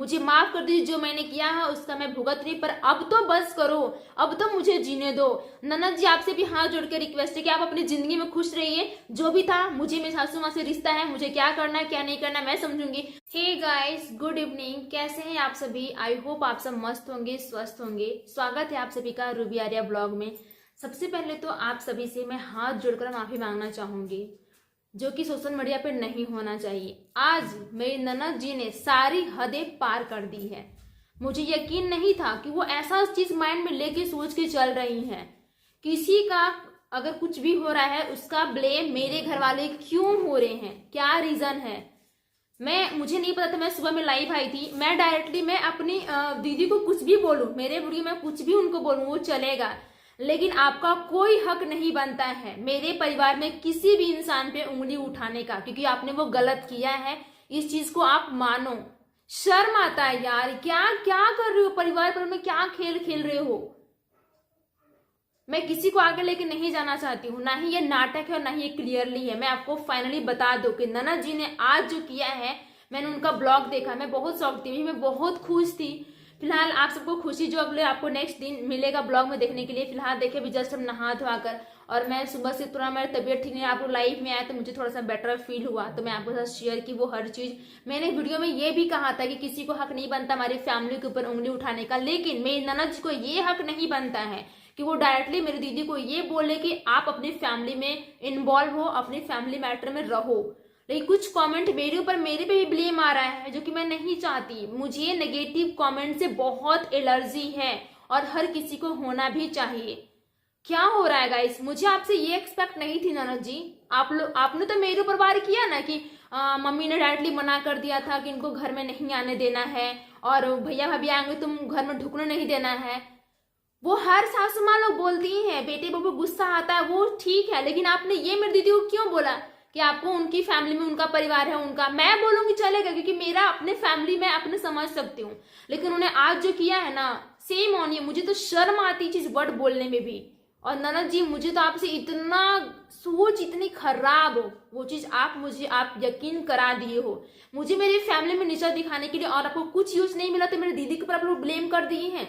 मुझे माफ कर दीजिए, जो मैंने किया है उसका मैं भुगत रही, पर अब तो बस करो, अब तो मुझे जीने दो। ननद जी आपसे भी हाथ जोड़ के रिक्वेस्ट है कि आप अपनी जिंदगी में खुश रहिए। जो भी था, मुझे मेरी सासू माँ से रिश्ता है, मुझे क्या करना है क्या नहीं करना मैं समझूंगी। हे गाइस, गुड इवनिंग, कैसे हैं आप सभी? आई होप आप सब मस्त होंगे, स्वस्थ होंगे। स्वागत है आप सभी का रूबी आर्या ब्लॉग में। सबसे पहले तो आप सभी से मैं हाथ जोड़कर माफी मांगना चाहूंगी, जो कि सोशल मीडिया पे नहीं होना चाहिए। आज मेरी ननद जी ने सारी हदें पार कर दी है। मुझे यकीन नहीं था कि वो ऐसा चीज माइंड में लेके सोच के चल रही हैं। किसी का अगर कुछ भी हो रहा है उसका ब्लेम मेरे घर वाले क्यों हो रहे हैं, क्या रीजन है? मुझे नहीं पता था, मैं सुबह में लाइव आई थी। मैं डायरेक्टली मैं अपनी दीदी को कुछ भी बोलूं, मेरे वीडियो में कुछ भी उनको बोलूं वो चलेगा, लेकिन आपका कोई हक नहीं बनता है मेरे परिवार में किसी भी इंसान पे उंगली उठाने का, क्योंकि आपने वो गलत किया है। इस चीज को आप मानो। शर्म आता है यार, क्या क्या कर रहे हो? परिवार पर में क्या खेल खेल रहे हो? मैं किसी को आगे लेके नहीं जाना चाहती हूँ, ना ही ये नाटक है और ना ही ये क्लियरली है। मैं आपको फाइनली बता दूं कि ननद जी ने आज जो किया है, मैंने उनका ब्लॉग देखा, मैं बहुत शौक थी, मैं बहुत खुश थी। फिलहाल आप सबको खुशी जो अगले आपको नेक्स्ट दिन मिलेगा ब्लॉग में देखने के लिए। फिलहाल देखे भी जस्ट हम नहा धोकर, और मैं सुबह से थोड़ा मेरी तबीयत ठीक नहीं, आप लोग लाइव में आए तो मुझे थोड़ा सा बेटर फील हुआ, तो मैं आपके साथ शेयर की वो हर चीज। मैंने वीडियो में ये भी कहा था कि किसी को हक नहीं बनता हमारी फैमिली के ऊपर उंगली उठाने का, लेकिन मेरी ननद जी को ये हक नहीं बनता है कि वो डायरेक्टली मेरी दीदी को ये बोले कि आप अपनी फैमिली में इन्वॉल्व हो, अपनी फैमिली मैटर में रहो। लेकिन कुछ कमेंट मेरे ऊपर, मेरे पे भी ब्लेम आ रहा है, जो कि मैं नहीं चाहती। मुझे नेगेटिव कमेंट से बहुत एलर्जी है और हर किसी को होना भी चाहिए। क्या हो रहा है गाइस? मुझे आपसे ये एक्सपेक्ट नहीं थी ननद जी। आप लोग, आपने तो मेरे ऊपर वार किया ना कि मम्मी ने डायरेक्टली मना कर दिया था कि इनको घर में नहीं आने देना है, और भैया भाभी आएंगे तुम घर में ढुकने नहीं देना है। वो हर सासू माँ लोग बोलती हैं, बेटे बहू को गुस्सा आता है, वो ठीक है, लेकिन आपने ये मेरी दीदी को क्यों बोला कि आपको उनकी फैमिली में उनका परिवार है उनका? मैं बोलूंगी चलेगा, क्योंकि मेरा अपने फैमिली में अपने समझ सकती हूँ, लेकिन उन्हें आज जो किया है ना, सेम ऑन ये। मुझे तो शर्म आती चीज वर्ड बोलने में भी। और ननद जी, मुझे तो आपसे इतना सोच इतनी खराब हो, वो चीज आप यकीन करा दिए हो। मुझे मेरी फैमिली में नीचा दिखाने के लिए और आपको कुछ यूज नहीं मिला, तो मेरी दीदी के ऊपर आप लोग ब्लेम कर दिए हैं।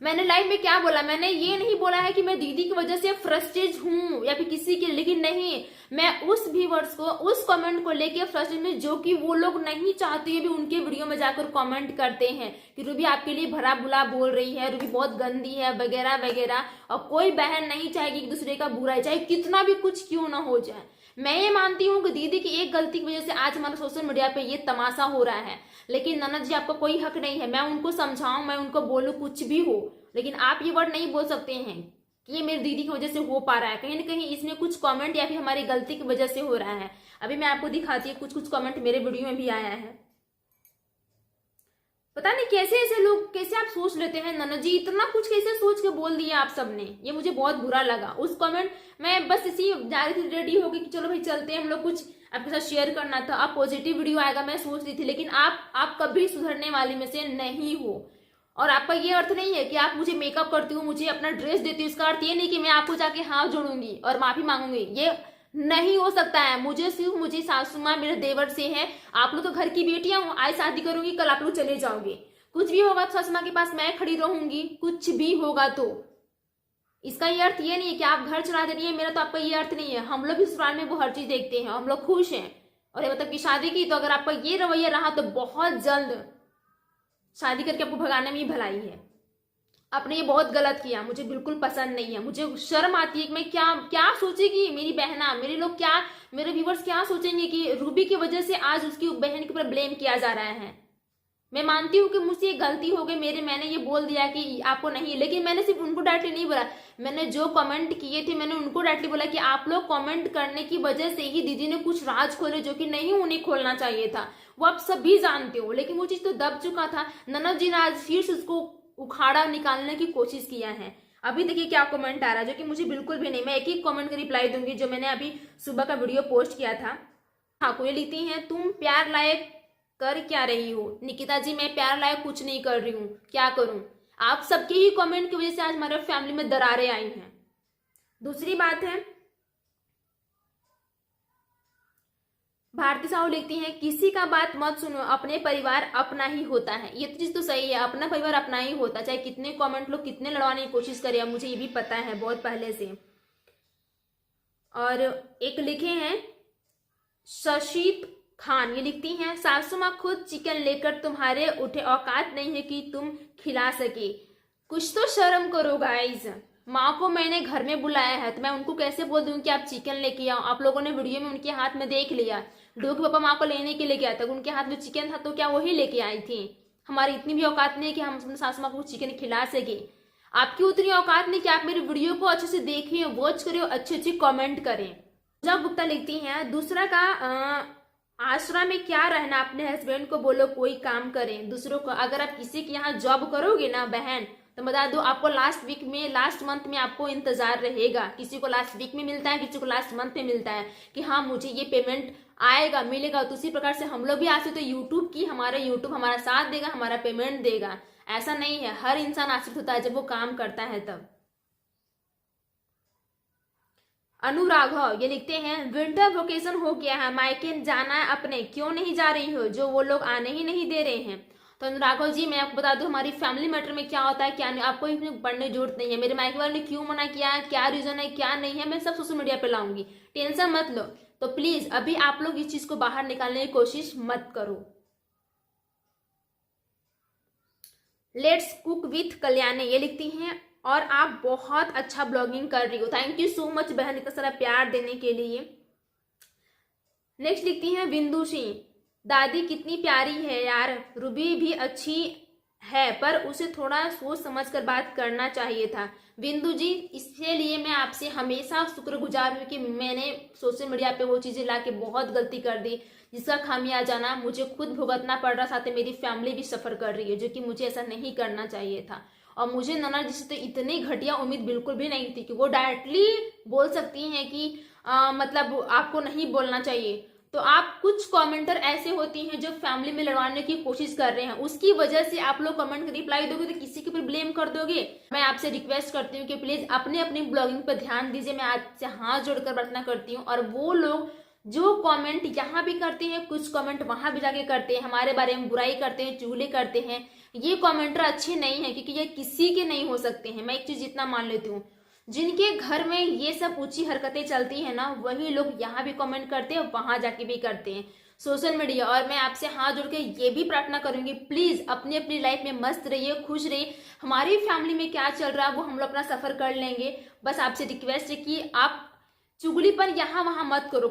मैंने लाइव में क्या बोला? मैंने ये नहीं बोला है कि मैं दीदी की वजह से फ्रस्ट्रेट हूं या फिर किसी के, लेकिन नहीं, मैं उस व्यूवर्स को, उस कमेंट को लेके फ्रस्ट्रेट में, जो कि वो लोग नहीं चाहते भी उनके वीडियो में जाकर कमेंट करते हैं कि रूबी आपके लिए भला बुरा बोल रही है, रूबी बहुत गंदी है वगैरह वगैरह। और कोई बहन नहीं चाहेगी एक दूसरे का बुरा, चाहे कितना भी कुछ क्यों ना हो जाए। मैं ये मानती हूँ कि दीदी की एक गलती की वजह से आज हमारे सोशल मीडिया पे ये तमाशा हो रहा है, लेकिन ननद जी आपका कोई हक नहीं है। मैं उनको समझाऊं, मैं उनको बोलूं कुछ भी हो, लेकिन आप ये वर्ड नहीं बोल सकते हैं कि ये मेरी दीदी की वजह से हो पा रहा है। कहीं ना कहीं इसमें कुछ कमेंट या फिर हमारी गलती की वजह से हो रहा है। अभी मैं आपको दिखाती हूँ, कुछ कुछ कमेंट मेरे वीडियो में भी आया है। पता नहीं कैसे ऐसे लोग, कैसे आप सोच लेते हैं ननद जी, इतना कुछ कैसे सोच के बोल दिया आप सबने, ये मुझे बहुत बुरा लगा। उस कमेंट मैं बस इसी जा रही थी, रेडी हो गई कि चलो भाई चलते हैं हम लोग, कुछ आपके साथ शेयर करना था, अब पॉजिटिव वीडियो आएगा मैं सोच रही थी, लेकिन आप कभी सुधरने वाली में से नहीं हो। और आपका ये अर्थ नहीं है कि आप मुझे मेकअप करती हो, मुझे अपना ड्रेस देती हो, इसका अर्थ ये नहीं कि मैं आपको जाके हाथ जोड़ूंगी और माफी मांगूंगी। ये नहीं हो सकता है। मुझे सिर्फ, मुझे सासू माँ मेरे देवर से है, आप लोग तो घर की बेटियां हो, आज शादी करूंगी कल आप लोग चले जाओगे, कुछ भी होगा तो सासू माँ के पास मैं खड़ी रहूंगी, कुछ भी होगा तो। इसका ये अर्थ ये नहीं है कि आप घर चला दे रही है मेरा, तो आपका ये अर्थ नहीं है। हम लोग भी ससुराल में वो हर चीज देखते हैं, हम लोग खुश हैं। और ये मतलब कि शादी की, तो अगर आपका ये रवैया रहा तो बहुत जल्द शादी करके आपको भगाने में ही भलाई है। आपने ये बहुत गलत किया, मुझे बिल्कुल पसंद नहीं है। मुझे शर्म आती है कि मैं क्या क्या सोचेगी मेरी बहना, मेरे लोग क्या, मेरे व्यूवर्स क्या सोचेंगे कि रूबी की वजह से आज उसकी बहन के ऊपर ब्लेम किया जा रहा है। मैं मानती हूँ कि मुझसे गलती हो गई, मैंने ये बोल दिया कि आपको नहीं, लेकिन मैंने सिर्फ उनको डायरेक्टली नहीं बोला। मैंने जो कमेंट किए थे मैंने उनको डायरेक्टली बोला कि आप लोग कमेंट करने की वजह से ही दीदी ने कुछ राज खोले जो कि नहीं उन्हें खोलना चाहिए था। वो आप सभी जानते हो, लेकिन वो चीज तो दब चुका था। ननद जी ने आज फिर से उसको उखाड़ा निकालने की कोशिश किया है। अभी देखिए क्या कमेंट आ रहा है, जो कि मुझे बिल्कुल भी नहीं। मैं एक ही कमेंट का रिप्लाई दूंगी जो मैंने अभी सुबह का वीडियो पोस्ट किया था। हाँ, कोई लिखती हैं, तुम प्यार लायक कर क्या रही हो? निकिता जी, मैं प्यार लायक कुछ नहीं कर रही हूँ, क्या करूं? आप सबके ही कमेंट की वजह से आज हमारे फैमिली में दरारें आई हैं। दूसरी बात है, भारती साहू लिखती हैं, किसी का बात मत सुनो, अपने परिवार अपना ही होता है। ये चीज तो सही है, अपना परिवार अपना ही होता है, चाहे कितने कमेंट लोग कितने लड़वाने की कोशिश करें, मुझे ये भी पता है बहुत पहले से। और एक लिखे हैं शशीत खान, ये लिखती हैं, सासू माँ खुद चिकन लेकर तुम्हारे उठे, औकात नहीं है कि तुम खिला सके। कुछ तो शर्म करो गाइज, माँ को मैंने घर में बुलाया है तो मैं उनको कैसे बोल दूं कि आप चिकन लेके आओ। आप लोगों ने वीडियो में उनके हाथ में देख लिया, डोग पापा माँ को लेने के लिए गया था, उनके हाथ में चिकन था तो क्या वही लेके आई थी। हमारी इतनी भी औकात नहीं है कि हम अपने सासू माँ को चिकन खिला सके। आपकी उतनी औकात नहीं कि आप मेरी वीडियो को अच्छे से देखें, वॉच करें, अच्छे अच्छे कमेंट करें। जब गुप्ता लिखती हैं, दूसरा का आश्रम में क्या रहना, अपने हस्बैंड को बोलो कोई काम करें दूसरों को। अगर आप किसी के यहाँ जॉब करोगे ना बहन, तो बता दो आपको लास्ट मंथ में आपको इंतजार रहेगा। किसी को लास्ट वीक में मिलता है, किसी को लास्ट मंथ में मिलता है कि हाँ मुझे ये पेमेंट आएगा मिलेगा। तो उसी प्रकार से हम लोग भी आश्रित, तो यूट्यूब हमारा साथ देगा, हमारा पेमेंट देगा। ऐसा नहीं है, हर इंसान आश्रित होता है जब वो काम करता है तब। अनुराघव ये लिखते हैं, विंटर वेकेशन हो गया है, मायके जाना है अपने, क्यों नहीं जा रही हो, जो वो लोग आने ही नहीं दे रहे हैं। तो अनुराघव जी मैं आपको बता दूं, हमारी फैमिली मैटर में क्या होता है क्या नहीं, आपको इसमें पढ़ने की जरूरत नहीं है। मेरे मायके वाले ने क्यों मना किया है, क्या रीजन है क्या नहीं है, मैं सब सोशल मीडिया पे लाऊंगी, टेंशन मत लो। तो प्लीज अभी आप लोग इस चीज को बाहर निकालने की कोशिश मत करो। लेट्स कुक विथ कल्याणी ये लिखती हैं, और आप बहुत अच्छा ब्लॉगिंग कर रही हो, थैंक यू सो मच बहन इतना सारा प्यार देने के लिए। नेक्स्ट लिखती हैं बिंदु सिंह, दादी कितनी प्यारी है यार, रूबी भी अच्छी है पर उसे थोड़ा सोच समझ कर बात करना चाहिए था। बिंदु जी इसलिए मैं आपसे हमेशा शुक्रगुजार हूँ कि मैंने सोशल मीडिया पे वो चीजें ला के बहुत गलती कर दी, जिसका खामियाजाना मुझे खुद भुगतना पड़ रहा, साथ ही मेरी फैमिली भी सफर कर रही है, जो कि मुझे ऐसा नहीं करना चाहिए था। और मुझे नना जी से तो इतनी घटिया उम्मीद बिल्कुल भी नहीं थी कि वो डायरेक्टली बोल सकती हैं कि मतलब आपको नहीं बोलना चाहिए। तो आप कुछ कमेंटर ऐसे होती हैं जो फैमिली में लड़वाने की कोशिश कर रहे हैं, उसकी वजह से आप लोग कमेंट रिप्लाई दोगे तो किसी के ऊपर ब्लेम कर दोगे। मैं आपसे रिक्वेस्ट करती हूँ कि प्लीज अपने अपनी ब्लॉगिंग पर ध्यान दीजिए। मैं आपसे हाथ जोड़कर प्रार्थना करती हूँ। और वो लोग जो कमेंट यहाँ भी करते हैं, कुछ कमेंट वहां भी जाके करते हैं, हमारे बारे में बुराई करते हैं, चुगली करते हैं, ये कमेंटर अच्छे नहीं है, क्योंकि ये किसी के नहीं हो सकते हैं। मैं एक चीज इतना मान लेती हूँ, जिनके घर में ये सब ऊंची हरकतें चलती है ना, वही लोग यहाँ भी कमेंट करते हैं, वहां जाके भी करते हैं सोशल मीडिया। और मैं आपसे हाथ जोड़ के ये भी प्रार्थना करूंगी, प्लीज अपनी अपनी लाइफ में मस्त रहिए, खुश रहिए। हमारी फैमिली में क्या चल रहा है वो हम लोग अपना सफर कर लेंगे। बस आपसे रिक्वेस्ट है कि आप चुगलीपन यहाँ वहां मत करो।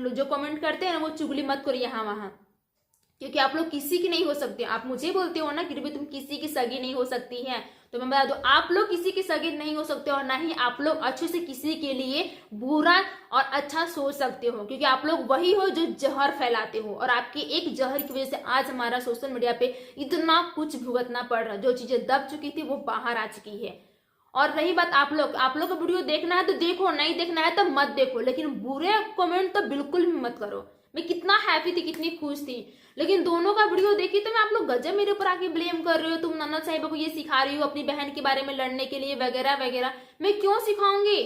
जो कमेंट करते हैं ना वो चुगली मत करो यहाँ वहां, क्योंकि आप लोग किसी की नहीं हो सकते। आप मुझे बोलते हो ना कि तुम किसी की सगी नहीं हो सकती है, तो मैं बता दूं आप लोग किसी की सगी नहीं हो सकते, और ना ही आप लोग अच्छे से किसी के लिए बुरा और अच्छा सोच सकते हो, क्योंकि आप लोग वही हो जो जहर फैलाते हो। और आपके एक जहर की वजह से आज हमारा सोशल मीडिया पे इतना कुछ भुगतना पड़ रहा है। जो चीजें दब चुकी थी वो बाहर आ चुकी है। और रही बात आप लोग का वीडियो देखना है तो देखो, नहीं देखना है तो मत देखो, लेकिन बुरे कमेंट तो बिल्कुल भी मत करो। मैं कितना हैप्पी थी, कितनी खुश थी, लेकिन दोनों का वीडियो देखी तो मैं आप लोग गजब मेरे ऊपर आके ब्लेम कर रहे हो, तुम ननद साहिबा को ये सिखा रही हो अपनी बहन के बारे में लड़ने के लिए वगैरह वगैरह। मैं क्यों सिखाऊंगी?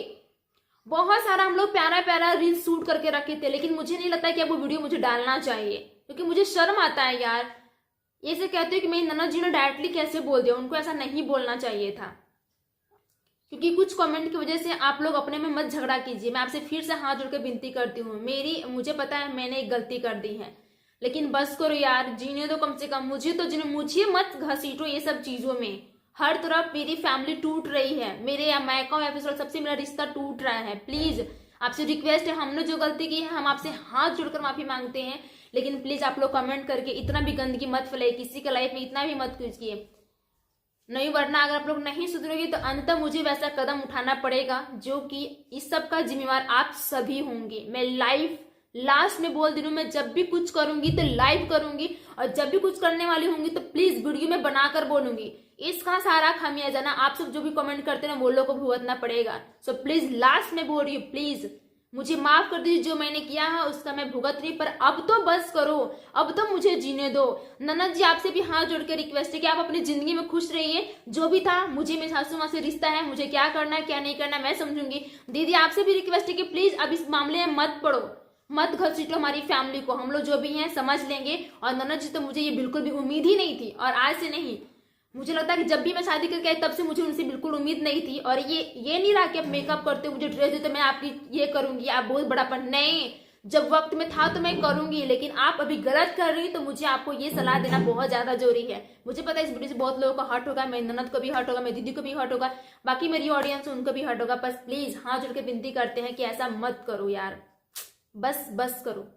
बहुत सारा हम लोग प्यारा प्यारा रील शूट करके रखे थे, लेकिन मुझे नहीं लगता कि अब वो वीडियो मुझे डालना चाहिए, क्योंकि मुझे शर्म आता है यार। ये से कहते हो कि मेरी ननद जी ने डायरेक्टली कैसे बोल दिया, उनको ऐसा नहीं बोलना चाहिए था। क्योंकि कुछ कमेंट की वजह से आप लोग अपने में मत झगड़ा कीजिए। मैं आपसे फिर से हाथ जोड़कर विनती करती हूँ, मुझे पता है मैंने एक गलती कर दी है, लेकिन बस करो यार, जीने दो कम से कम। मुझे मत घसीटो ये सब चीजों में। हर तरफ मेरी फैमिली टूट रही है, मेरे मायका एपिसोड सबसे मेरा रिश्ता टूट रहा है। प्लीज आपसे रिक्वेस्ट है, हमने जो गलती की है हम आपसे हाथ जोड़कर माफी मांगते हैं, लेकिन प्लीज आप लोग कमेंट करके इतना भी गंदगी मत फैलाइए, किसी के लाइफ में इतना भी मत कीजिए, नहीं वरना अगर आप लोग नहीं सुधरोगे तो अंततः मुझे वैसा कदम उठाना पड़ेगा, जो कि इस सब का जिम्मेवार आप सभी होंगे। मैं लाइव लास्ट में बोल दे रही हूँ, मैं जब भी कुछ करूंगी तो लाइव करूंगी, और जब भी कुछ करने वाली होंगी तो प्लीज वीडियो में बनाकर बोलूंगी। इसका सारा खामियाजा आप सब जो भी कमेंट करते हैं वो लोग को भुगतना पड़ेगा। सो प्लीज लास्ट में बोल रही हूँ, प्लीज मुझे माफ कर दीजिए, जो मैंने किया है उसका मैं भुगत रही, पर अब तो बस करो, अब तो मुझे जीने दो। ननद जी आपसे भी हाथ जोड़ के रिक्वेस्ट है कि आप अपनी जिंदगी में खुश रहिए। जो भी था मुझे मेरी सासू माँ से रिश्ता है, मुझे क्या करना है क्या नहीं करना मैं समझूंगी। दीदी आपसे भी रिक्वेस्ट है कि प्लीज अब इस मामले में मत पड़ो, मत घसीटो हमारी फैमिली को, हम लोग जो भी हैं समझ लेंगे। और ननद जी तो मुझे ये बिल्कुल भी उम्मीद ही नहीं थी, और आज से नहीं। मुझे लगता है कि जब भी मैं शादी करके आई तब से मुझे उनसे बिल्कुल उम्मीद नहीं थी। और ये नहीं रहा कि आप मेकअप करते हो, मुझे ड्रेस देते, मैं आपकी ये करूंगी, आप बहुत बड़ापन, नहीं। जब वक्त में था तो मैं करूंगी, लेकिन आप अभी गलत कर रही, तो मुझे आपको ये सलाह देना बहुत ज्यादा जरूरी है। मुझे पता है इस वीडियो से बहुत लोगों को हर्ट होगा, मेरी ननद को भी हर्ट होगा, मेरी दीदी को भी हर्ट होगा, बाकी मेरी ऑडियंस उनको भी हर्ट होगा। बस प्लीज हाथ जोड़ के विनती करते हैं कि ऐसा मत करो यार, बस बस करो।